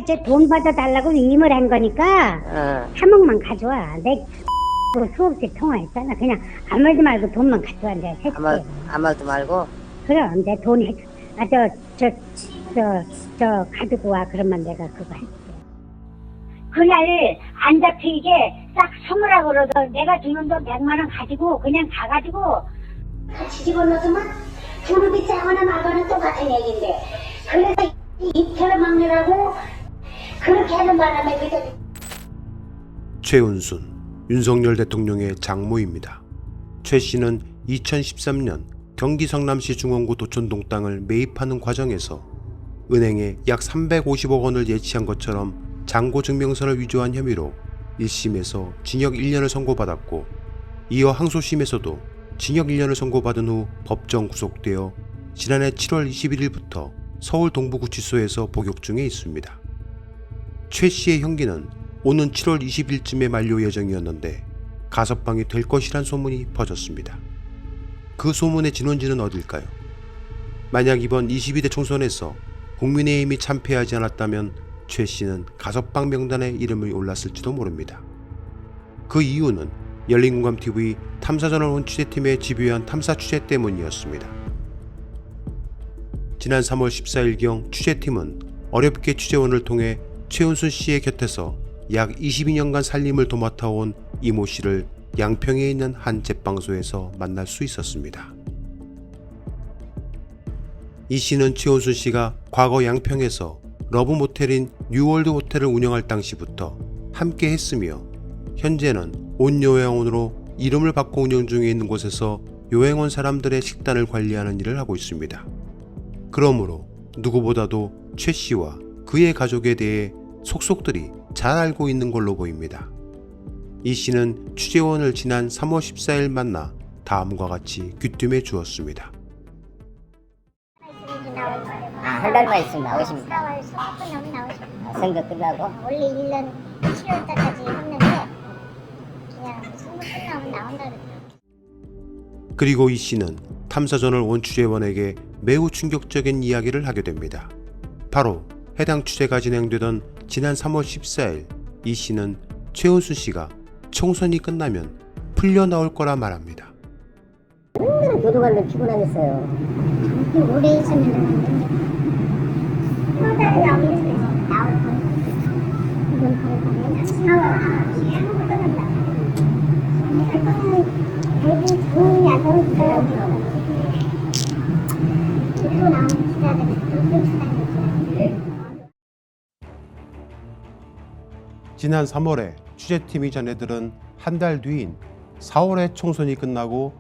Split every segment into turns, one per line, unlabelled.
이제 돈 받아달라고 위임을 한 거니까 3억만 가져와. 내 수없이 통화했잖아. 그냥 아무 말도 말고 돈만 가져와. 내가 해줄게.
아무 말도 말고?
그럼 내 돈 해줘. 저 가지고 와. 그러면 내가 그거 해줄게. 그날 안 잡히게 싹 숨으라고 그러더. 내가 주는 돈 100만 원 가지고 그냥 가가지고 같이 집어넣으면 두릅이 짜거나 말거나 똑같은 얘기인데, 그래서 입혀를 막느라고 그렇게 하는 바람에 그저.
최은순, 윤석열 대통령의 장모입니다. 최 씨는 2013년 경기 성남시 중원구 도촌동 땅을 매입하는 과정에서 은행에 약 350억 원을 예치한 것처럼 잔고증명서를 위조한 혐의로 1심에서 징역 1년을 선고받았고, 이어 항소심에서도 징역 1년을 선고받은 후 법정 구속되어 지난해 7월 21일부터 서울 동부구치소에서 복역 중에 있습니다. 최 씨의 형기는 오는 7월 20일쯤에 만료 예정이었는데 가석방이 될 것이란 소문이 퍼졌습니다. 그 소문의 진원지는 어딜까요? 만약 이번 22대 총선에서 국민의힘이 참패하지 않았다면 최 씨는 가석방 명단에 이름이 올랐을지도 모릅니다. 그 이유는 열린공감TV 탐사저널 취재팀의 집요한 탐사 취재 때문이었습니다. 지난 3월 14일경 취재팀은 어렵게 취재원을 통해 최은순 씨의 곁에서 약 22년간 살림을 도맡아온 이모 씨를 양평에 있는 한 제빵소에서 만날 수 있었습니다. 이 씨는 최은순 씨가 과거 양평에서 러브 모텔인 뉴월드 호텔을 운영할 당시부터 함께 했으며, 현재는 온여행원으로 이름을 바꿔 운영 중에 있는 곳에서 여행원 사람들의 식단을 관리하는 일을 하고 있습니다. 그러므로 누구보다도 최 씨와 그의 가족에 대해 속속들이 잘 알고 있는 걸로 보입니다. 이 씨는 취재원을 지난 3월 14일 만나 다음과 같이 귀띔해 주었습니다.
한 달만 있으면 나오십니다. 선거 끝나고?
원래 1년 7월 달까지 했는데 그냥 선거 끝나면 나온다 그랬어요.
그리고 이 씨는 탐사저널 원 취재원에게 매우 충격적인 이야기를 하게 됩니다. 바로 해당 취재가 진행되던 지난 3월 14일 이 씨는 최은순 씨가 총선이 끝나면 풀려나올 거라 말합니다.
얼마나 교도관들 피곤하겠어요.
오래 있으면 한 달에 나오겠어요. 나올 거. 이건 한국을 떠난다. 대부분 돈이 안 나오니까 또 나오는 기자들
지난 3월에 취재팀이 전해들은 한 달 뒤인 4월에 총선이 끝나고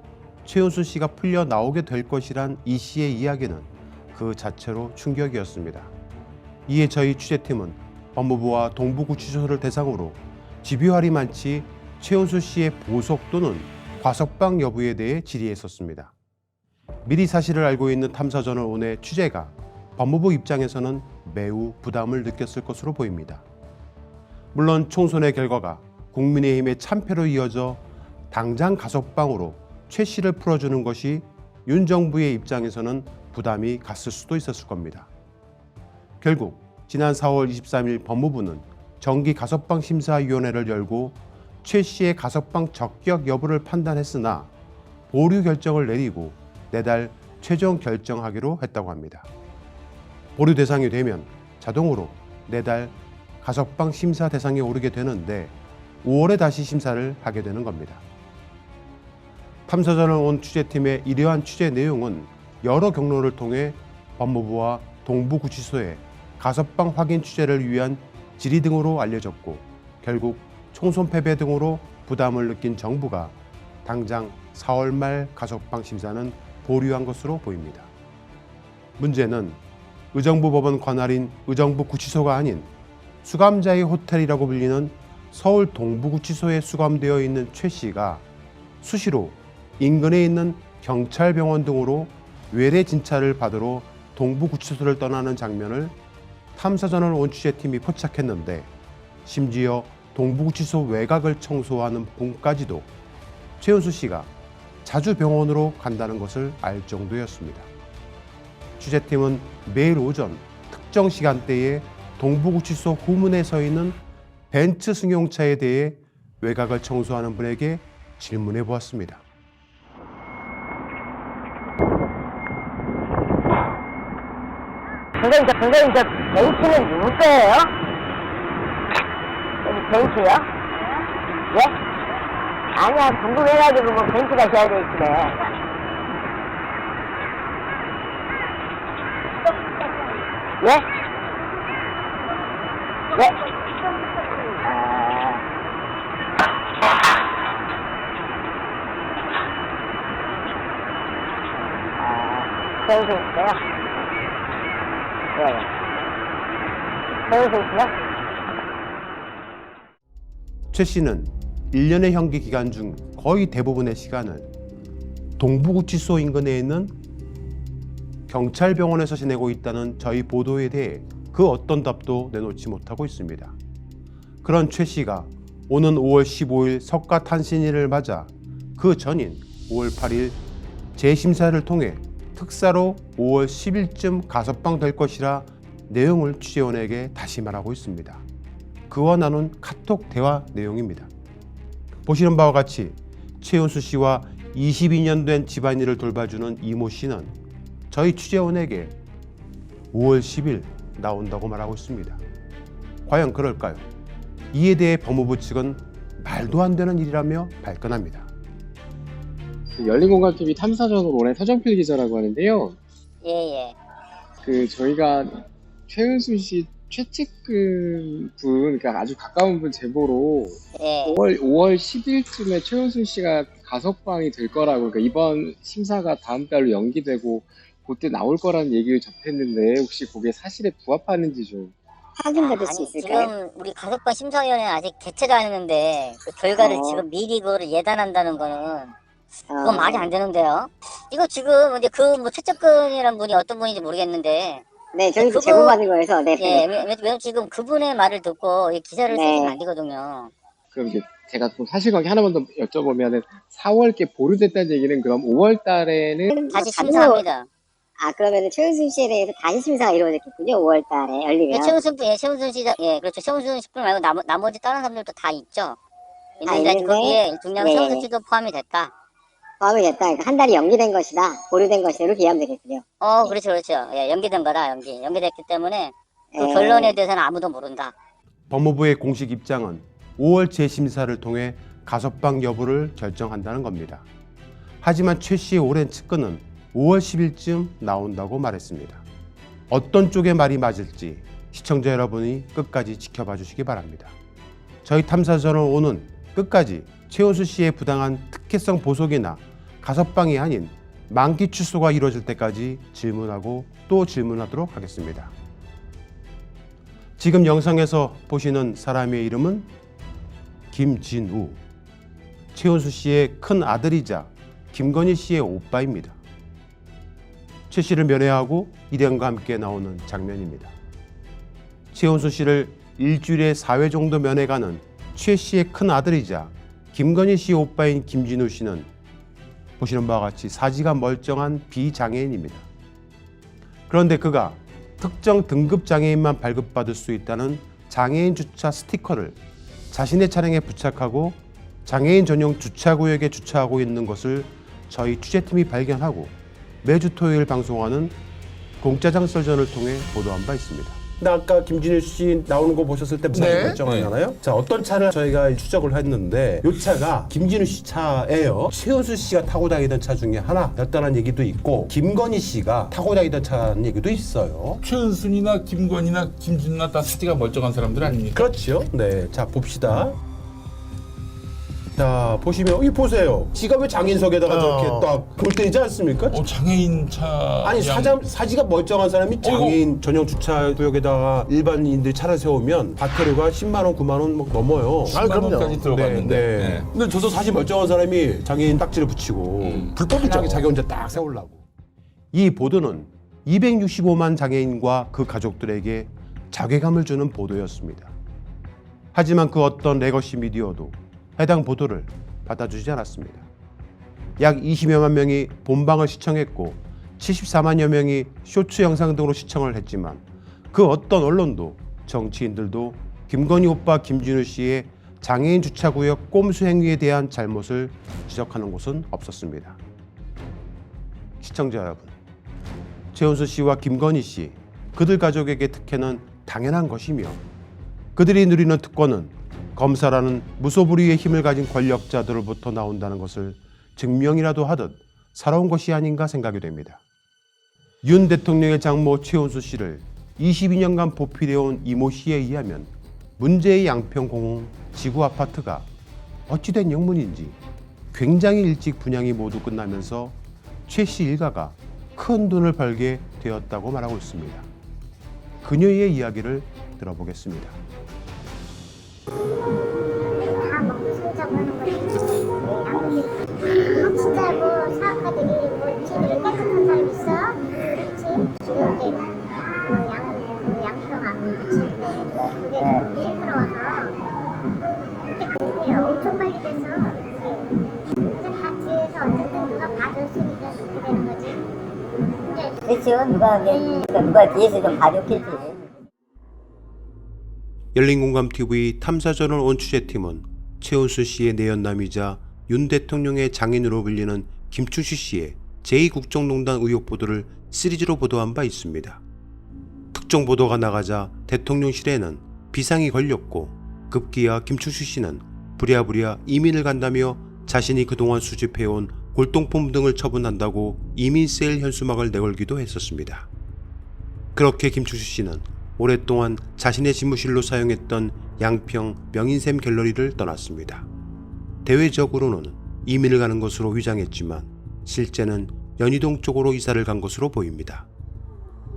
최은순 씨가 풀려 나오게 될 것이란 이 씨의 이야기는 그 자체로 충격이었습니다. 이에 저희 취재팀은 법무부와 동부구치소를 대상으로 집요할이 많지 최은순 씨의 보석 또는 과석방 여부에 대해 질의했었습니다. 미리 사실을 알고 있는 탐사저널 온의 취재가 법무부 입장에서는 매우 부담을 느꼈을 것으로 보입니다. 물론 총선의 결과가 국민의힘의 참패로 이어져 당장 가석방으로 최 씨를 풀어주는 것이 윤 정부의 입장에서는 부담이 갔을 수도 있었을 겁니다. 결국 지난 4월 23일 법무부는 정기 가석방 심사위원회를 열고 최 씨의 가석방 적격 여부를 판단했으나 보류 결정을 내리고 내달 최종 결정하기로 했다고 합니다. 보류 대상이 되면 자동으로 내달 가석방 심사 대상에 오르게 되는데 5월에 다시 심사를 하게 되는 겁니다. 탐사저널 온 취재팀의 이러한 취재 내용은 여러 경로를 통해 법무부와 동부구치소에 가석방 확인 취재를 위한 질의 등으로 알려졌고, 결국 총선 패배 등으로 부담을 느낀 정부가 당장 4월 말 가석방 심사는 보류한 것으로 보입니다. 문제는 의정부 법원 관할인 의정부 구치소가 아닌 수감자의 호텔이라고 불리는 서울 동부구치소에 수감되어 있는 최 씨가 수시로 인근에 있는 경찰병원 등으로 외래 진찰을 받으러 동부구치소를 떠나는 장면을 탐사전을 온 취재팀이 포착했는데, 심지어 동부구치소 외곽을 청소하는 분까지도 최은수 씨가 자주 병원으로 간다는 것을 알 정도였습니다. 취재팀은 매일 오전 특정 시간대에 동부구치소 후문에 서 있는 벤츠 승용차에 대해 외곽을 청소하는 분에게 질문해 보았습니다.
선생님, 저 벤츠는 누구 거예요? 벤츠요? 예? 아니야, 궁금해가지고 뭐 벤츠가 셔야 되겠네. 예? 예? 벤츠 있어요? 벤츠 있어요?
최 씨는 1년의 형기 기간 중 거의 대부분의 시간을 동부구치소 인근에 있는 경찰병원에서 지내고 있다는 저희 보도에 대해 그 어떤 답도 내놓지 못하고 있습니다. 그런 최 씨가 오는 5월 15일 석가탄신일을 맞아 그 전인 5월 8일 재심사를 통해 특사로 5월 10일쯤 가석방 될 것이라 내용을 취재원에게 다시 말하고 있습니다. 그와 나눈 카톡 대화 내용입니다. 보시는 바와 같이 최은수 씨와 22년 된 집안일을 돌봐주는 이모 씨는 저희 취재원에게 5월 10일 나온다고 말하고 있습니다. 과연 그럴까요? 이에 대해 법무부 측은 말도 안 되는 일이라며 발끈합니다.
열린공감TV 탐사전으로 오는 서정필 기자라고 하는데요.
예.
저희가 최은수 씨 최측근 분, 그러니까 아주 가까운 분 제보로
예.
5월 10일쯤에 최은수 씨가 가석방이 될 거라고, 그러니까 이번 심사가 다음 달로 연기되고 그때 나올 거라는 얘기를 접했는데 혹시 그게 사실에 부합하는지 좀.
확인받을 수 있을까요? 지금 우리 가석방 심사위원회는 아직 개최도 안 했는데 그 결과를 지금 미리 그거를 예단한다는 거는 그건 말이 안 되는데요. 이거 지금 이제 그 뭐 최측근이라는 분이 어떤 분인지 모르겠는데. 네, 저희도 제보받은 거여서. 네. 예, 왜냐면 지금 그분의 말을 듣고 이 기사를 쓰면 안 되거든요.
그럼 이제 제가 좀 사실관계 하나만 더 여쭤보면은 4월께 보류됐다는 얘기는 그럼 5월 달에는
다시 심사합니다. 그러면은 최은순 씨에 대해서 다시 심사가 이루어졌겠군요. 5월 달에 열리면. 최은순 씨, 그렇죠. 최은순 씨뿐 말고 나머지 다른 사람들도 다 있죠. 있는데 거기에 중요한 최은순 씨도 포함이 됐다. 그러니까 한 달이 연기된 것이다, 보류된 것이다, 이렇게 이해하면 되겠군요. 그렇죠. 예, 연기된 거다, 연기됐기 때문에 그 결론에 대해서는 아무도 모른다.
법무부의 공식 입장은 5월 재심사를 통해 가석방 여부를 결정한다는 겁니다. 하지만 최 씨의 오랜 측근은 5월 10일쯤 나온다고 말했습니다. 어떤 쪽의 말이 맞을지 시청자 여러분이 끝까지 지켜봐 주시기 바랍니다. 저희 탐사전을 오는 끝까지 최은수 씨의 부당한 특혜성 보석이나 가석방이 아닌 만기 취소가 이루어질 때까지 질문하고 또 질문하도록 하겠습니다. 지금 영상에서 보시는 사람의 이름은 김진우, 최은수 씨의 큰 아들이자 김건희 씨의 오빠입니다. 최 씨를 면회하고 일행과 함께 나오는 장면입니다. 최은수 씨를 일주일에 4회 정도 면회 가는 최 씨의 큰 아들이자 김건희 씨 오빠인 김진우 씨는 보시는 바와 같이 사지가 멀쩡한 비장애인입니다. 그런데 그가 특정 등급 장애인만 발급받을 수 있다는 장애인 주차 스티커를 자신의 차량에 부착하고 장애인 전용 주차구역에 주차하고 있는 것을 저희 취재팀이 발견하고 매주 토요일 방송하는 공짜장 썰전을 통해 보도한 바 있습니다. 근데 아까 김진우 씨 나오는 거 보셨을 때 무사히 결정하잖아요. 자, 어떤 차를 저희가 추적을 했는데 이 차가 김진우 씨 차예요. 최은수 씨가 타고 다니던 차 중에 하나였다는 얘기도 있고 김건희 씨가 타고 다니던 차라는 얘기도 있어요.
최은순이나 김건희나 김진우나 다 스티가 멀쩡한 사람들 아닙니까?
그렇죠. 네, 자 봅시다. 자, 보시면 이 보세요. 지가 왜 장인석에다가 저렇게 딱 돌 때리지 않습니까?
장애인 차.
아니 사지가 멀쩡한 사람이 장애인 전용 주차 구역에다가 일반인들이 차를 세우면 과태료가 10만 원, 9만 원 뭐 넘어요.
10만 원까지 들어갔는데.
네. 근데 저도 사실 멀쩡한 사람이 장애인 딱지를 붙이고 불법이죠. 자기 혼자 딱 세우려고. 이 보도는 265만 장애인과 그 가족들에게 자괴감을 주는 보도였습니다. 하지만 그 어떤 레거시 미디어도 해당 보도를 받아주지 않았습니다. 약 20여만 명이 본방을 시청했고 74만여 명이 쇼츠 영상 등으로 시청을 했지만 그 어떤 언론도 정치인들도 김건희 오빠 김진우 씨의 장애인 주차구역 꼼수 행위에 대한 잘못을 지적하는 곳은 없었습니다. 시청자 여러분, 최은수 씨와 김건희 씨, 그들 가족에게 특혜는 당연한 것이며 그들이 누리는 특권은 검사라는 무소불위의 힘을 가진 권력자들로부터 나온다는 것을 증명이라도 하듯 살아온 것이 아닌가 생각이 됩니다. 윤 대통령의 장모 최은수 씨를 22년간 보필해온 이모 씨에 의하면 문제의 양평공원 지구 아파트가 어찌된 영문인지 굉장히 일찍 분양이 모두 끝나면서 최 씨 일가가 큰 돈을 벌게 되었다고 말하고 있습니다. 그녀의 이야기를 들어보겠습니다.
다 먹고 살자고 하는 거지. 진짜 뭐 사업가들이 뭐 제대로 깨끗한 사람 있어? 그렇지? 지금 이제 양평하고 붙이는데 그게 시끄러워서 그게 엄청 빨리 돼서 그래서 다 뒤에서 어쨌든 누가 봐줬으니까 그렇게 되는 거지.
그렇죠. 누가 뒤에서 좀 봐줬겠지.
열린공감TV 탐사전을 온 취재팀은 최은수 씨의 내연남이자 윤 대통령의 장인으로 불리는 김춘식 씨의 제2국정농단 의혹 보도를 시리즈로 보도한 바 있습니다. 특정 보도가 나가자 대통령실에는 비상이 걸렸고 급기야 김춘식 씨는 부랴부랴 이민을 간다며 자신이 그동안 수집해온 골동품 등을 처분한다고 이민세일 현수막을 내걸기도 했었습니다. 그렇게 김춘식 씨는 오랫동안 자신의 집무실로 사용했던 양평 명인샘 갤러리를 떠났습니다. 대외적으로는 이민을 가는 것으로 위장했지만 실제는 연희동 쪽으로 이사를 간 것으로 보입니다.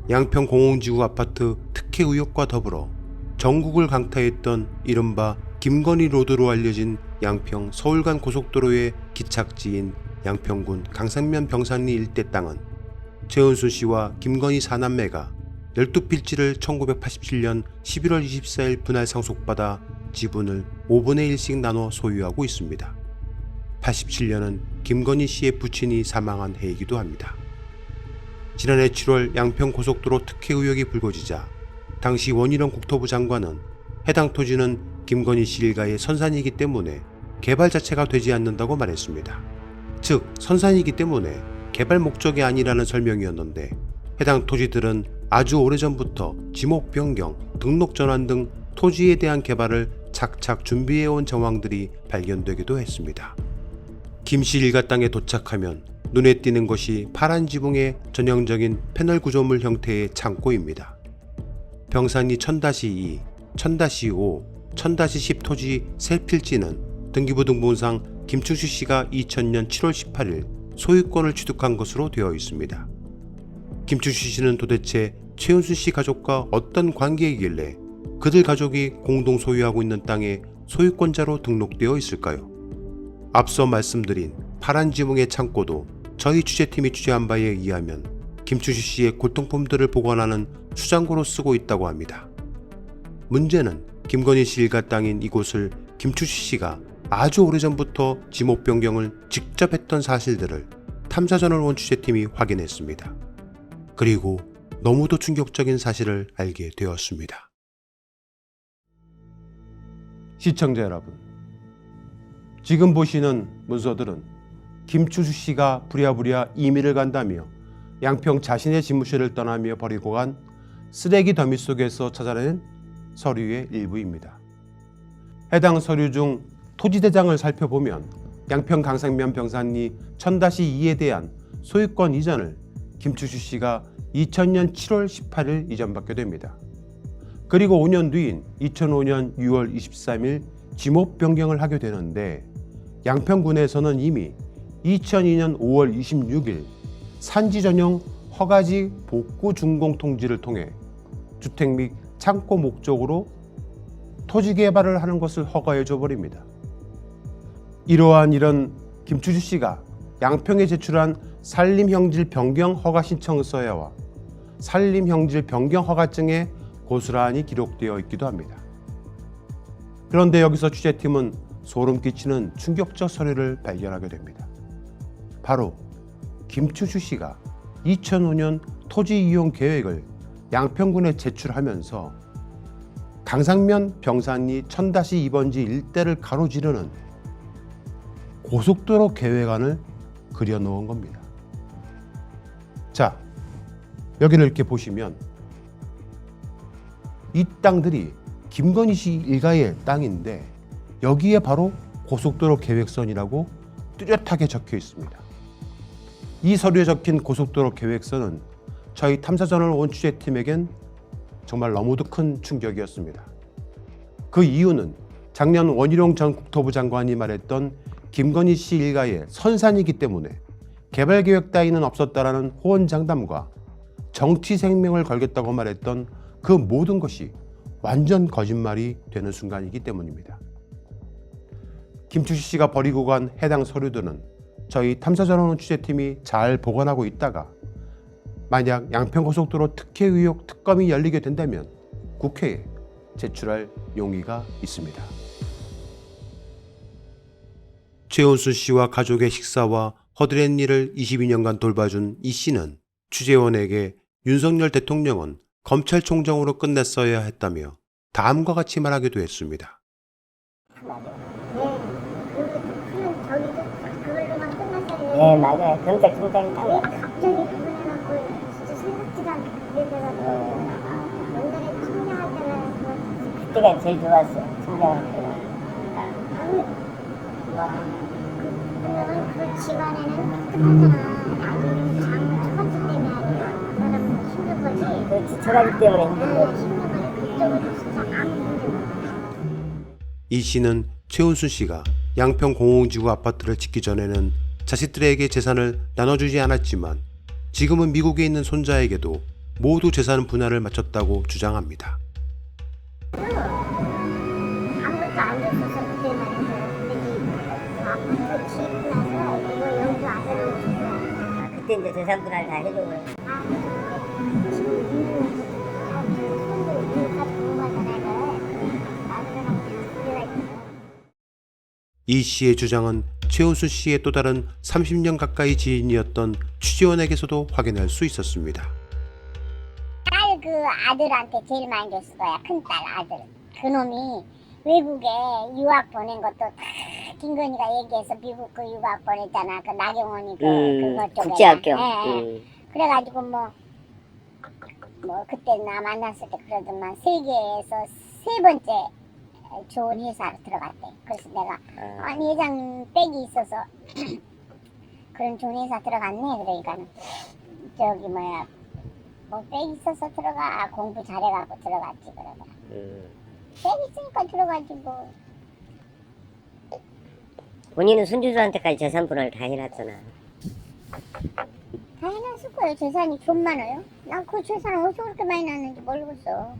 양평 공홍지구 아파트 특혜 의혹과 더불어 전국을 강타했던 이른바 김건희 로드로 알려진 양평 서울 간 고속도로의 기착지인 양평군 강산면 병산리 일대 땅은 최은수 씨와 김건희 사남매가 12필지를 1987년 11월 24일 분할 상속받아 지분을 5분의 1씩 나눠 소유하고 있습니다. 87년은 김건희 씨의 부친이 사망한 해이기도 합니다. 지난해 7월 양평고속도로 특혜 의혹이 불거지자 당시 원희룡 국토부 장관은 해당 토지는 김건희 씨 일가의 선산이기 때문에 개발 자체가 되지 않는다고 말했습니다. 즉 선산이기 때문에 개발 목적이 아니라는 설명이었는데 해당 토지들은 아주 오래전부터 지목 변경, 등록 전환 등 토지에 대한 개발을 착착 준비해온 정황들이 발견되기도 했습니다. 김씨 일가 땅에 도착하면 눈에 띄는 것이 파란 지붕의 전형적인 패널 구조물 형태의 창고입니다. 병산리 1000-2, 1000-5, 1000-10 토지 세 필지는 등기부 등본상 김춘식 씨가 2000년 7월 18일 소유권을 취득한 것으로 되어 있습니다. 김춘식 씨는 도대체 최은수 씨 가족과 어떤 관계이길래 그들 가족이 공동 소유하고 있는 땅에 소유권자로 등록되어 있을까요? 앞서 말씀드린 파란 지붕의 창고도 저희 취재팀이 취재한 바에 의하면 김춘식 씨의 골동품들을 보관하는 수장고로 쓰고 있다고 합니다. 문제는 김건희 씨 일가 땅인 이곳을 김춘식 씨가 아주 오래전부터 지목 변경을 직접 했던 사실들을 탐사전을 온 취재팀이 확인했습니다. 그리고 너무도 충격적인 사실을 알게 되었습니다. 시청자 여러분, 지금 보시는 문서들은 김춘식 씨가 부랴부랴 이민을 간다며 양평 자신의 집무실을 떠나며 버리고 간 쓰레기 더미 속에서 찾아낸 서류의 일부입니다. 해당 서류 중 토지대장을 살펴보면 양평 강산면 병산리 1000-2에 대한 소유권 이전을 김춘식 씨가 2000년 7월 18일 이전받게 됩니다. 그리고 5년 뒤인 2005년 6월 23일 지목 변경을 하게 되는데 양평군에서는 이미 2002년 5월 26일 산지 전용 허가지 복구 준공 통지를 통해 주택 및 창고 목적으로 토지 개발을 하는 것을 허가해 줘 버립니다. 이러한 일은 김추주 씨가 양평에 제출한 산림형질 변경 허가 신청서에와 산림형질 변경 허가증에 고스란히 기록되어 있기도 합니다. 그런데 여기서 취재팀은 소름 끼치는 충격적 서류를 발견하게 됩니다. 바로 김추주 씨가 2005년 토지 이용 계획을 양평군에 제출하면서 강상면 병산리 1000-2번지 일대를 가로지르는 고속도로 계획안을 그려놓은 겁니다. 자, 여기를 이렇게 보시면 이 땅들이 김건희 씨 일가의 땅인데 여기에 바로 고속도로 계획선이라고 뚜렷하게 적혀 있습니다. 이 서류에 적힌 고속도로 계획선은 저희 탐사전을 온 취재팀에겐 정말 너무도 큰 충격이었습니다. 그 이유는 작년 원희룡 전 국토부 장관이 말했던 김건희 씨 일가의 선산이기 때문에 개발계획 따위는 없었다라는 호언장담과 정치 생명을 걸겠다고 말했던 그 모든 것이 완전 거짓말이 되는 순간이기 때문입니다. 김추주 씨가 버리고 간 해당 서류들은 저희 탐사전원 취재팀이 잘 보관하고 있다가 만약 양평고속도로 특혜 의혹 특검이 열리게 된다면 국회에 제출할 용의가 있습니다. 최은순 씨와 가족의 식사와 허드렛 일을 22년간 돌봐준 이 씨는 취재원에게 윤석열 대통령은 검찰총장으로 끝냈어야 했다며 다음과 같이 말하기도 했습니다.
네, 맞아요. 검찰총장이 딱
왜 갑자기 그분해갖고 진짜 생각지도 않게 그게 돼가지고 옛날에 총장할 때는
그때가 제일 좋았어요. 총장할 때가.
그러면 그 집안에는 똑똑하잖아. 아주 장 처가집 때문에 아니야. 그러면 힘든 거지.
그렇지, 처가집 때문에 힘든 거지.
힘든 거지. 그쪽으로 진짜 아무 힘든 거.
이 씨는 최은순 씨가 양평 공공지구 아파트를 짓기 전에는 자식들에게 재산을 나눠주지 않았지만 지금은 미국에 있는 손자에게도 모두 재산 분할을 마쳤다고 주장합니다.
아무것도 안 줬어서 그때 말이죠. 근데 이 아파트 짓고 나서 이거 여기도 아들을 주고
그때 이제 재산 분할 다 해줘요.
이 씨의 주장은 최은순 씨의 또 다른 30년 가까이 지인이었던 취재원에게서도 확인할 수 있었습니다.
딸 그 아들한테 제일 많이 줬을 거야. 큰딸 아들. 그놈이 외국에 유학 보낸 것도 다 김건희가 얘기해서 미국 그 유학 보냈잖아. 그 나경원이 그것 쪽에.
국제학교.
예. 그래가지고 뭐 그때 나 만났을 때 그러더만 세계에서 세 번째 좋은 회사로 들어갔대. 그래서 내가 아니 회장 백이 있어서 그런 좋은 회사 들어갔네. 그러니까 저기 뭐야 뭐 백 있어서 들어가 공부 잘해갖고 들어갔지 그러더라. 백 있으니까 들어가지 뭐.
본인은 손주들한테까지 재산 분할 다 해놨잖아.
다 해놨을 거예요. 재산이 좀 많아요. 난 그 재산 어디서 그렇게 많이 났는지 모르겠어.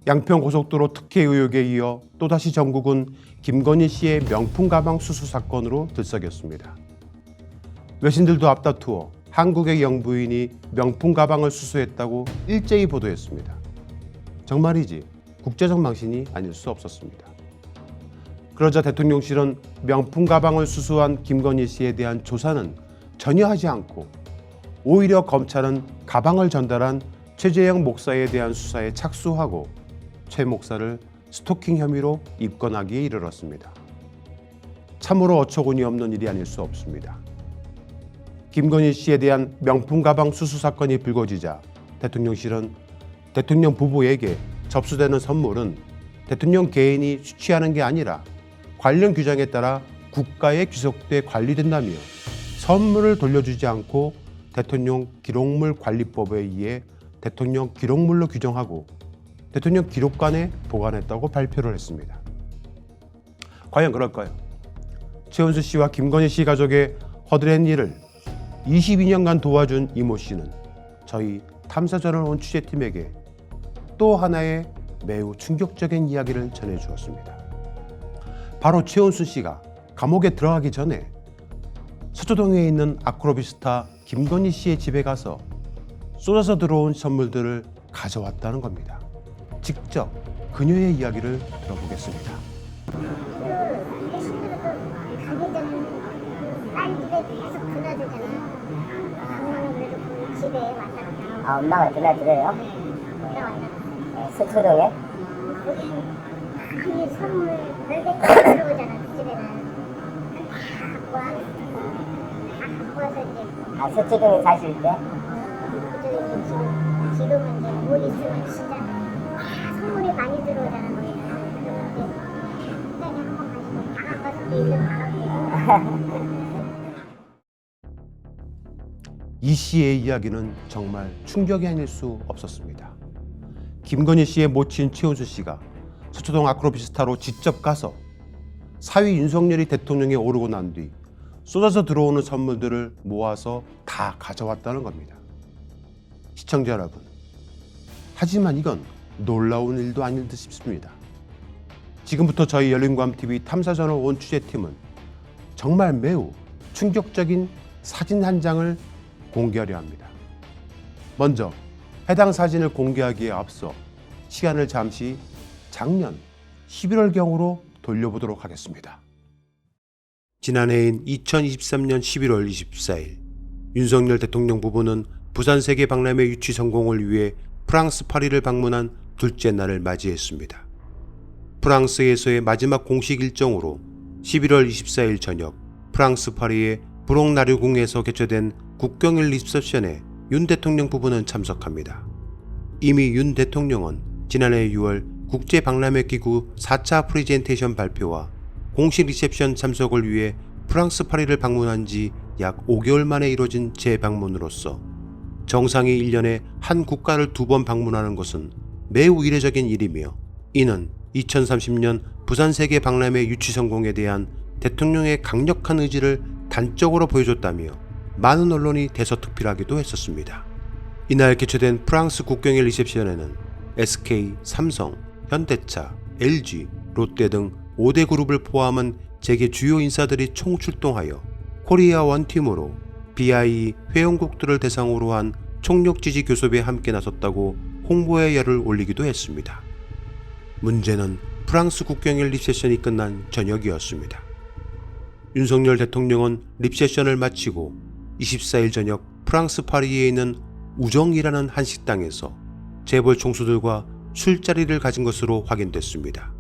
양평 고속도로 특혜 의혹에 이어 또다시 전국은 김건희 씨의 명품 가방 수수 사건으로 들썩였습니다. 외신들도 앞다투어 한국의 영부인이 명품 가방을 수수했다고 일제히 보도했습니다. 정말이지 국제적 망신이 아닐 수 없었습니다. 그러자 대통령실은 명품 가방을 수수한 김건희 씨에 대한 조사는 전혀 하지 않고 오히려 검찰은 가방을 전달한 최재형 목사에 대한 수사에 착수하고 최 목사를 스토킹 혐의로 입건하기에 이르렀습니다. 참으로 어처구니 없는 일이 아닐 수 없습니다. 김건희 씨에 대한 명품 가방 수수 사건이 불거지자 대통령실은 대통령 부부에게 접수되는 선물은 대통령 개인이 취하는 게 아니라 관련 규정에 따라 국가에 귀속돼 관리된다며 선물을 돌려주지 않고 대통령 기록물 관리법에 의해 대통령 기록물로 규정하고 대통령 기록관에 보관했다고 발표를 했습니다. 과연 그럴까요? 최은수 씨와 김건희 씨 가족의 허드렛 일을 22년간 도와준 이모 씨는 저희 탐사전을 온 취재팀에게 또 하나의 매우 충격적인 이야기를 전해주었습니다. 바로 최은수 씨가 감옥에 들어가기 전에 서초동에 있는 아크로비스타 김건희 씨의 집에 가서 쏟아져 들어온 선물들을 가져왔다는 겁니다. 직접 그녀의 이야기를 들어보겠습니다.
아, 엄마가 드나들어요? 서초동에?
그 선물 별게 들어오잖아. 그 집에는 다 갖고 와서 이제
아, 서초동에 사실 때?
그쪽에 지금은 이제 뭐 있으면 진짜 선물이 많이 들어오잖아. 거기는. 그런데 갑자기 한번 가시면 다 갖고 와서 또 일을 다 갖고
이 씨의 이야기는 정말 충격이 아닐 수 없었습니다. 김건희 씨의 모친 최은수 씨가 서초동 아크로비스타로 직접 가서 사위 윤석열이 대통령에 오르고 난 뒤 쏟아져 들어오는 선물들을 모아서 다 가져왔다는 겁니다. 시청자 여러분, 하지만 이건 놀라운 일도 아닐 듯 싶습니다. 지금부터 저희 열린과함TV 탐사전을 온 취재팀은 정말 매우 충격적인 사진 한 장을 공개하려 합니다. 먼저 해당 사진을 공개하기에 앞서 시간을 잠시 작년 11월경으로 돌려보도록 하겠습니다. 지난해인 2023년 11월 24일 윤석열 대통령 부부는 부산 세계박람회 유치 성공을 위해 프랑스 파리를 방문한 둘째 날을 맞이했습니다. 프랑스에서의 마지막 공식 일정으로 11월 24일 저녁 프랑스 파리의 브롱나르궁에서 개최된 국경일 리셉션에 윤 대통령 부부는 참석합니다. 이미 윤 대통령은 지난해 6월 국제박람회기구 4차 프레젠테이션 발표와 공식 리셉션 참석을 위해 프랑스 파리를 방문한 지 약 5개월 만에 이뤄진 재방문으로서 정상이 1년에 한 국가를 2번 방문하는 것은 매우 이례적인 일이며, 이는 2030년 부산 세계박람회 유치 성공에 대한 대통령의 강력한 의지를 단적으로 보여줬다며 많은 언론이 대서특필하기도 했었습니다. 이날 개최된 프랑스 국경일 리셉션에는 SK, 삼성, 현대차, LG, 롯데 등 5대 그룹을 포함한 재계 주요 인사들이 총출동하여 코리아 원팀으로 BIE 회원국들을 대상으로 한 총력지지 교섭에 함께 나섰다고 홍보의 열을 올리기도 했습니다. 문제는 프랑스 국경일 리셉션이 끝난 저녁이었습니다. 윤석열 대통령은 리셉션을 마치고 24일 저녁 프랑스 파리에 있는 우정이라는 한 식당에서 재벌 총수들과 술자리를 가진 것으로 확인됐습니다.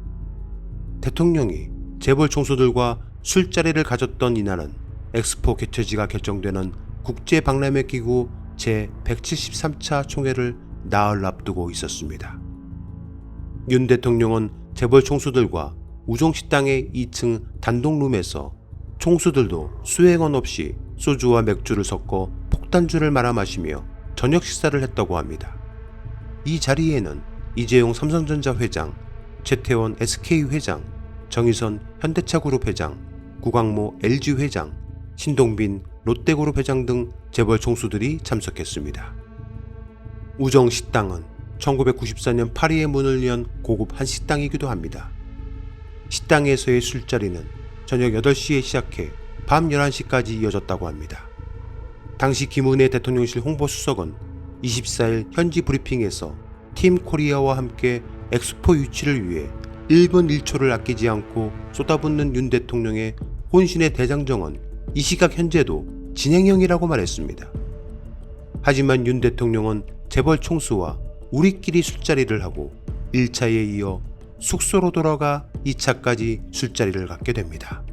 대통령이 재벌 총수들과 술자리를 가졌던 이날은 엑스포 개최지가 결정되는 국제박람회기구 제173차 총회를 나흘 앞두고 있었습니다. 윤 대통령은 재벌 총수들과 우정식당의 2층 단독룸에서 총수들도 수행원 없이 소주와 맥주를 섞어 폭탄주를 말아 마시며 저녁 식사를 했다고 합니다. 이 자리에는 이재용 삼성전자 회장, 최태원 SK 회장, 정의선 현대차그룹 회장, 구광모 LG 회장, 신동빈 롯데그룹 회장 등 재벌 총수들이 참석했습니다. 우정식당은 1994년 파리에 문을 연 고급 한식당이기도 합니다. 식당에서의 술자리는 저녁 8시에 시작해 밤 11시까지 이어졌다고 합니다. 당시 김은혜 대통령실 홍보수석은 24일 현지 브리핑에서 팀 코리아와 함께 엑스포 유치를 위해 1분 1초를 아끼지 않고 쏟아붓는 윤 대통령의 혼신의 대장정은 이 시각 현재도 진행형이라고 말했습니다. 하지만 윤 대통령은 재벌 총수와 우리끼리 술자리를 하고 1차에 이어 숙소로 돌아가 2차까지 술자리를 갖게 됩니다.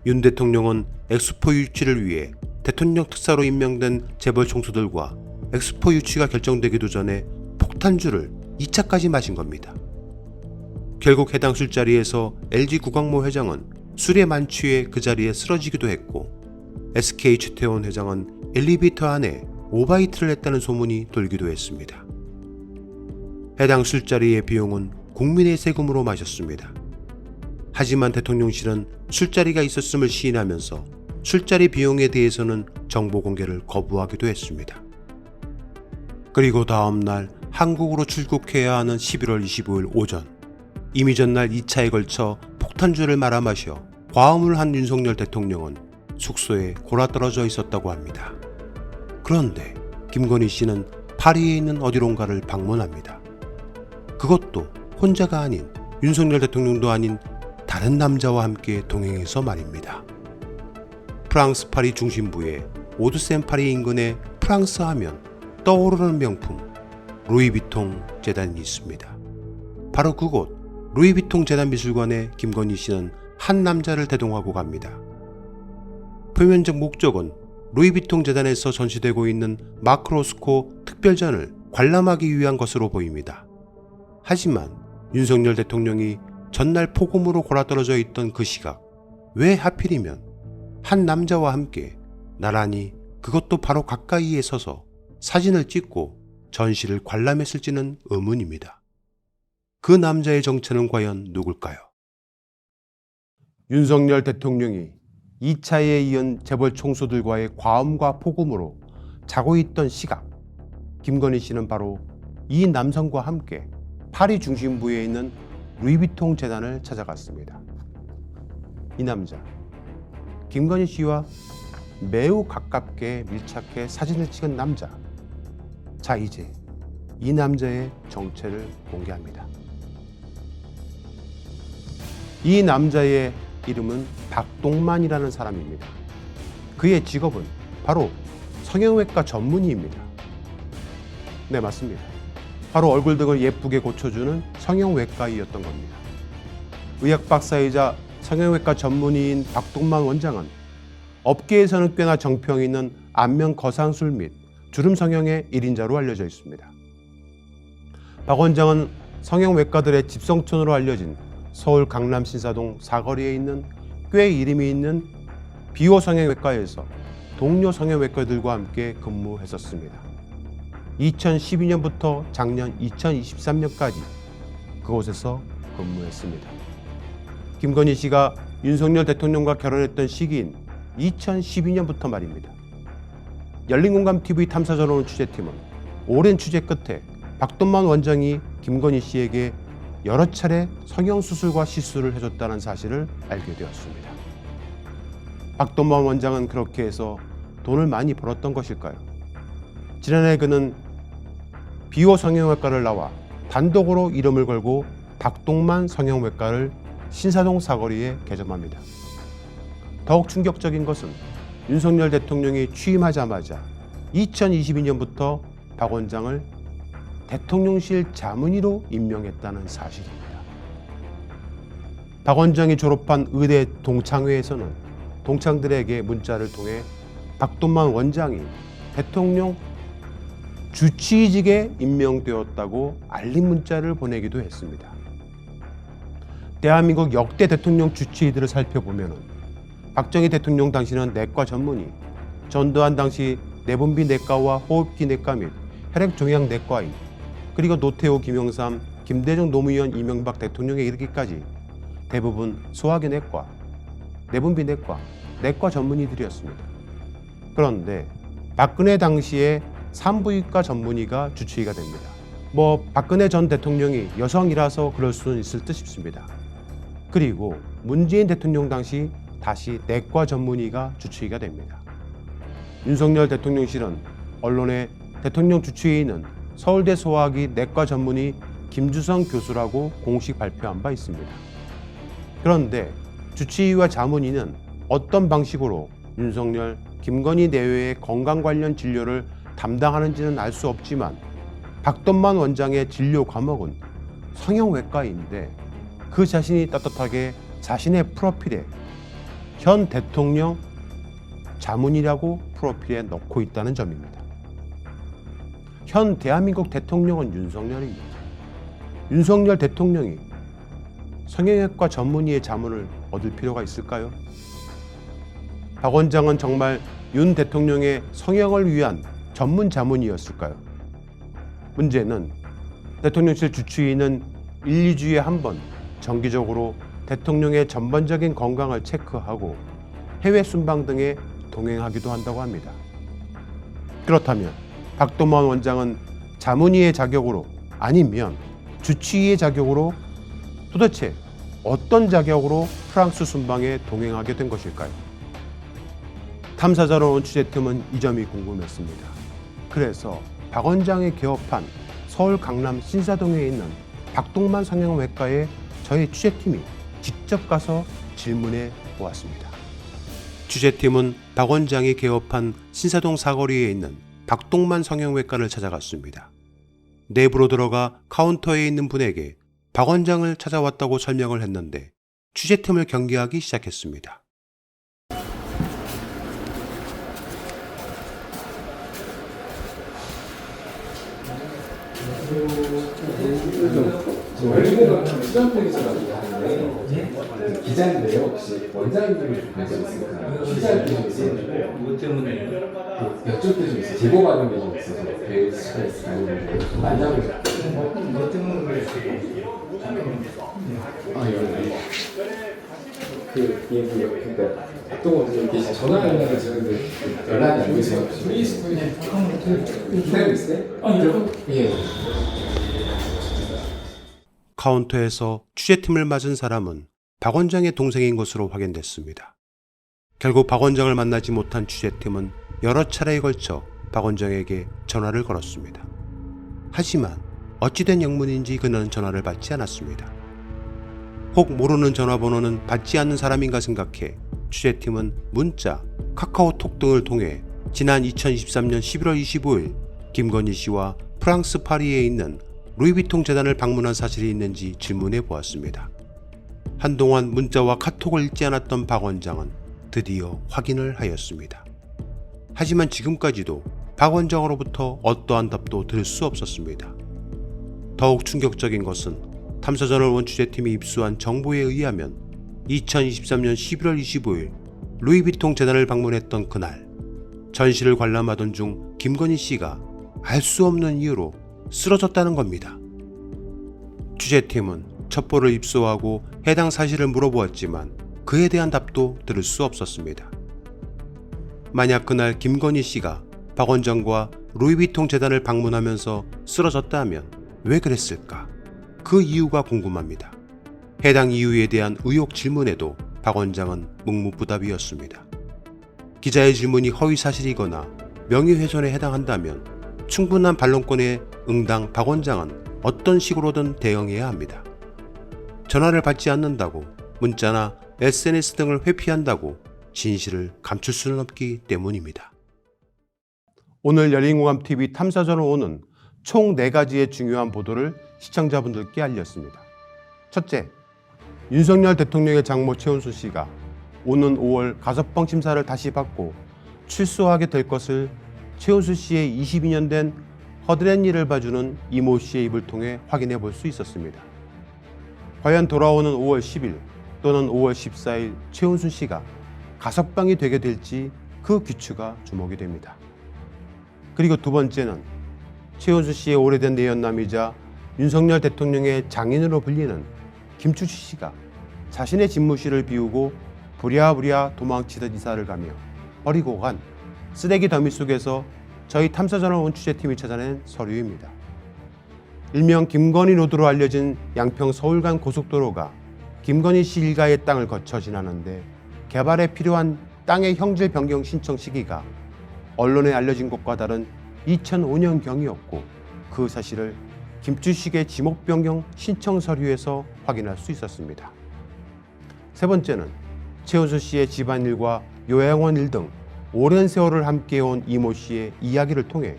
윤 대통령은 엑스포 유치를 위해 대통령 특사로 임명된 재벌 총수들과 엑스포 유치가 결정되기도 전에 폭탄주를 2차까지 마신 겁니다. 결국 해당 술자리에서 LG 구광모 회장은 술에 만취해 그 자리에 쓰러지기도 했고, SK 최태원 회장은 엘리베이터 안에 오바이트를 했다는 소문이 돌기도 했습니다. 해당 술자리의 비용은 국민의 세금으로 마셨습니다. 하지만 대통령실은 술자리가 있었음을 시인하면서 술자리 비용에 대해서는 정보 공개를 거부하기도 했습니다. 그리고 다음 날 한국으로 출국해야 하는 11월 25일 오전, 이미 전날 2차에 걸쳐 폭탄주를 말아 마셔 과음을 한 윤석열 대통령은 숙소에 골아떨어져 있었다고 합니다. 그런데 김건희 씨는 파리에 있는 어디론가를 방문합니다. 그것도 혼자가 아닌 윤석열 대통령도 아닌 다른 남자와 함께 동행해서 말입니다. 프랑스 파리 중심부의 오드센 파리 인근의 프랑스 하면 떠오르는 명품 루이비통 재단이 있습니다. 바로 그곳 루이비통 재단 미술관에 김건희 씨는 한 남자를 대동하고 갑니다. 표면적 목적은 루이비통 재단에서 전시되고 있는 마크 로스코 특별전을 관람하기 위한 것으로 보입니다. 하지만 윤석열 대통령이 전날 폭음으로 골아떨어져 있던 그 시각, 왜 하필이면 한 남자와 함께 나란히 그것도 바로 가까이에 서서 사진을 찍고 전시를 관람했을지는 의문입니다. 그 남자의 정체는 과연 누굴까요? 윤석열 대통령이 2차에 이은 재벌 총수들과의 과음과 폭음으로 자고 있던 시각, 김건희 씨는 바로 이 남성과 함께 파리 중심부에 있는 루이비통 재단을 찾아갔습니다. 이 남자, 김건희 씨와 매우 가깝게 밀착해 사진을 찍은 남자. 자, 이제 이 남자의 정체를 공개합니다. 이 남자의 이름은 박동만이라는 사람입니다. 그의 직업은 바로 성형외과 전문의입니다. 네, 맞습니다. 바로 얼굴 등을 예쁘게 고쳐주는 성형외과의였던 겁니다. 의학 박사이자 성형외과 전문의인 박동만 원장은 업계에서는 꽤나 정평이 있는 안면 거상술 및 주름 성형의 1인자로 알려져 있습니다. 박 원장은 성형외과들의 집성촌으로 알려진 서울 강남 신사동 사거리에 있는 꽤 이름이 있는 비호 성형외과에서 동료 성형외과들과 함께 근무했었습니다. 2012년부터 작년 2023년까지 그곳에서 근무했습니다. 김건희 씨가 윤석열 대통령과 결혼했던 시기인 2012년부터 말입니다. 열린공감TV 탐사전원 취재팀은 오랜 취재 끝에 박동만 원장이 김건희 씨에게 여러 차례 성형수술과 시술을 해줬다는 사실을 알게 되었습니다. 박동만 원장은 그렇게 해서 돈을 많이 벌었던 것일까요? 지난해 그는 비호 성형외과를 나와 단독으로 이름을 걸고 박동만 성형외과를 신사동 사거리에 개점합니다. 더욱 충격적인 것은 윤석열 대통령이 취임하자마자 2022년부터 박 원장을 대통령실 자문의로 임명했다는 사실입니다. 박 원장이 졸업한 의대 동창회에서는 동창들에게 문자를 통해 박동만 원장이 대통령 주치의직에 임명되었다고 알림 문자를 보내기도 했습니다. 대한민국 역대 대통령 주치의들을 살펴보면 박정희 대통령 당시는 내과 전문의, 전두환 당시 내분비 내과와 호흡기 내과 및 혈액종양 내과의, 그리고 노태우, 김영삼, 김대중 노무현, 이명박 대통령에 이르기까지 대부분 소화기 내과, 내분비 내과, 내과 전문의들이었습니다. 그런데 박근혜 당시에 산부인과 전문의가 주치의가 됩니다. 박근혜 전 대통령이 여성이라서 그럴 수는 있을 듯 싶습니다. 그리고 문재인 대통령 당시 다시 내과 전문의가 주치의가 됩니다. 윤석열 대통령실은 언론에 대통령 주치의는 서울대 소화기 내과 전문의 김주성 교수라고 공식 발표한 바 있습니다. 그런데 주치의와 자문의는 어떤 방식으로 윤석열, 김건희 내외의 건강 관련 진료를 담당하는지는 알 수 없지만 박동만 원장의 진료 과목은 성형외과인데 그 자신이 떳떳하게 자신의 프로필에 현 대통령 자문이라고 프로필에 넣고 있다는 점입니다. 현 대한민국 대통령은 윤석열입니다. 윤석열 대통령이 성형외과 전문의의 자문을 얻을 필요가 있을까요? 박 원장은 정말 윤 대통령의 성형을 위한 전문 자문이었을까요? 문제는 대통령실 주치의는 1, 2주에 한 번 정기적으로 대통령의 전반적인 건강을 체크하고 해외 순방 등에 동행하기도 한다고 합니다. 그렇다면 박동만 원장은 자문위의 자격으로 아니면 주치의의 자격으로 도대체 어떤 자격으로 프랑스 순방에 동행하게 된 것일까요? 탐사자로 온 취재팀은 이 점이 궁금했습니다. 그래서 박 원장이 개업한 서울 강남 신사동에 있는 박동만 성형외과에 저희 취재팀이 직접 가서 질문해 보았습니다. 취재팀은 박 원장이 개업한 신사동 사거리에 있는 박동만 성형외과를 찾아갔습니다. 내부로 들어가 카운터에 있는 분에게 박 원장을 찾아왔다고 설명을 했는데 취재팀을 경계하기 시작했습니다.
기자인데요, 혹시 원장님들이 괜찮으실까요? 기자님들이
뭐 때문에?
여쭤볼 게 좀 있어요. 제보받은 게 좀 있어서 뵐 수가 있을까요? 만나고
뭐 때문에 그래?
아, 예. 그 얘기 그러니까 어떤 원장님 계시 전화 연락을 주는데 연락이 안 되세요? 기다리고 있어요? 예.
카운터에서 취재팀을 맞은 사람은 박 원장의 동생인 것으로 확인됐습니다. 결국 박 원장을 만나지 못한 취재팀은 여러 차례에 걸쳐 박 원장에게 전화를 걸었습니다. 하지만 어찌된 영문인지 그는 전화를 받지 않았습니다. 혹 모르는 전화번호는 받지 않는 사람인가 생각해 취재팀은 문자, 카카오톡 등을 통해 지난 2023년 11월 25일 김건희 씨와 프랑스 파리에 있는 루이비통 재단을 방문한 사실이 있는지 질문해 보았습니다. 한동안 문자와 카톡을 읽지 않았던 박 원장은 드디어 확인을 하였습니다. 하지만 지금까지도 박 원장으로부터 어떠한 답도 들을 수 없었습니다. 더욱 충격적인 것은 탐사저널 원 취재팀이 입수한 정보에 의하면 2023년 11월 25일 루이비통 재단을 방문했던 그날 전시를 관람하던 중 김건희 씨가 알 수 없는 이유로 쓰러졌다는 겁니다. 취재팀은 첩보를 입수하고 해당 사실을 물어보았지만 그에 대한 답도 들을 수 없었습니다. 만약 그날 김건희 씨가 박 원장과 루이비통 재단을 방문하면서 쓰러졌다면 왜 그랬을까? 그 이유가 궁금합니다. 해당 이유에 대한 의혹 질문에도 박 원장은 묵묵부답이었습니다. 기자의 질문이 허위사실이거나 명예훼손에 해당한다면 충분한 반론권에 응당 박 원장은 어떤 식으로든 대응해야 합니다. 전화를 받지 않는다고 문자나 SNS 등을 회피한다고 진실을 감출 수는 없기 때문입니다. 오늘 열린공감TV 탐사저널 5는 총 4가지의 중요한 보도를 시청자분들께 알렸습니다. 첫째, 윤석열 대통령의 장모 최은순 씨가 오는 5월 가석방 심사를 다시 받고 출소하게 될 것을 최은순 씨의 22년 된 허드렛 일을 봐주는 이모 씨의 입을 통해 확인해 볼 수 있었습니다. 과연 돌아오는 5월 10일 또는 5월 14일 최은순 씨가 가석방이 되게 될지 그 귀추가 주목이 됩니다. 그리고 두 번째는 최은순 씨의 오래된 내연남이자 윤석열 대통령의 장인으로 불리는 김추시 씨가 자신의 집무실을 비우고 부랴부랴 도망치던 이사를 가며 버리고 간 쓰레기 더미 속에서 저희 탐사저널 원 취재팀이 찾아낸 서류입니다. 일명 김건희 로드로 알려진 양평 서울 간 고속도로가 김건희 씨 일가의 땅을 거쳐 지나는데 개발에 필요한 땅의 형질 변경 신청 시기가 언론에 알려진 것과 다른 2005년경이었고 그 사실을 김추식의 지목 변경 신청 서류에서 확인할 수 있었습니다. 세 번째는 최은순 씨의 집안일과 요양원 일 등 오랜 세월을 함께해온 이모 씨의 이야기를 통해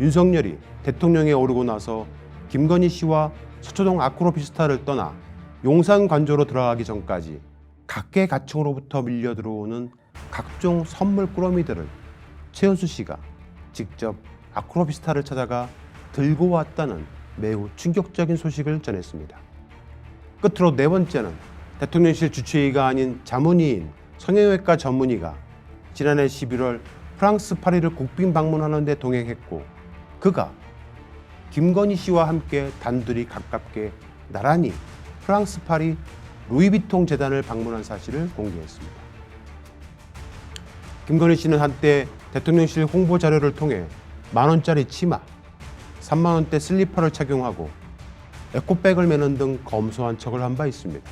윤석열이 대통령에 오르고 나서 김건희 씨와 서초동 아크로비스타를 떠나 용산 관저로 들어가기 전까지 각계각층으로부터 밀려 들어오는 각종 선물 꾸러미들을 최은순 씨가 직접 아크로비스타를 찾아가 들고 왔다는 매우 충격적인 소식을 전했습니다. 끝으로 네 번째는 대통령실 주치의가 아닌 자문위인 성형외과 전문의가 지난해 11월 프랑스 파리를 국빈 방문하는 데 동행했고 그가 김건희 씨와 함께 단둘이 가깝게 나란히 프랑스 파리 루이비통 재단을 방문한 사실을 공개했습니다. 김건희 씨는 한때 대통령실 홍보 자료를 통해 10,000원짜리 치마, 30,000원대 슬리퍼를 착용하고 에코백을 매는 등 검소한 척을 한 바 있습니다.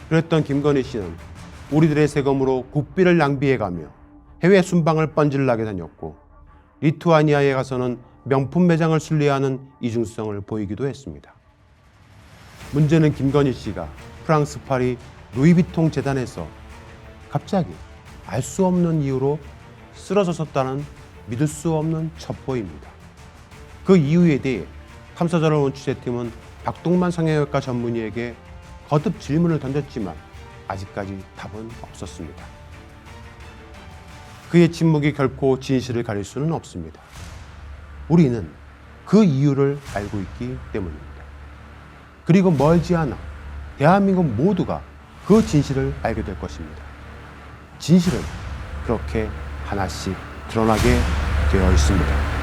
그랬던 김건희 씨는 우리들의 세금으로 국비를 낭비해가며 해외 순방을 뻔질나게 다녔고 리투아니아에 가서는 명품 매장을 순례하는 이중성을 보이기도 했습니다. 문제는 김건희 씨가 프랑스 파리 루이비통 재단에서 갑자기 알 수 없는 이유로 쓰러졌었다는 믿을 수 없는 첩보입니다. 그 이유에 대해 탐사저널 온 취재팀은 박동만 성형외과 전문의에게 거듭 질문을 던졌지만 아직까지 답은 없었습니다. 그의 침묵이 결코 진실을 가릴 수는 없습니다. 우리는 그 이유를 알고 있기 때문입니다. 그리고 멀지 않아 대한민국 모두가 그 진실을 알게 될 것입니다. 진실은 그렇게 하나씩 드러나게 되어 있습니다.